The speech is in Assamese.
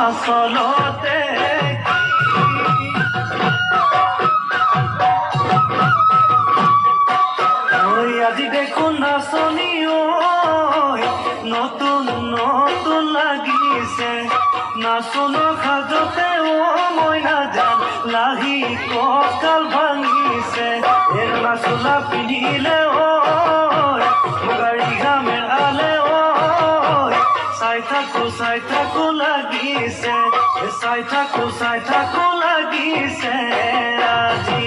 আচলতে আজি দেখোন নাচনি নতুন নতুন লাগিছে নাচন সাজতে মই নাজান লাহি কঁকাল ভাঙিছে এৰলা চোলা পিন্ধিলে গাড়ী ঘামেৰালে চাই থাকো লাগিছে চাই থাকো লাগিছে আজি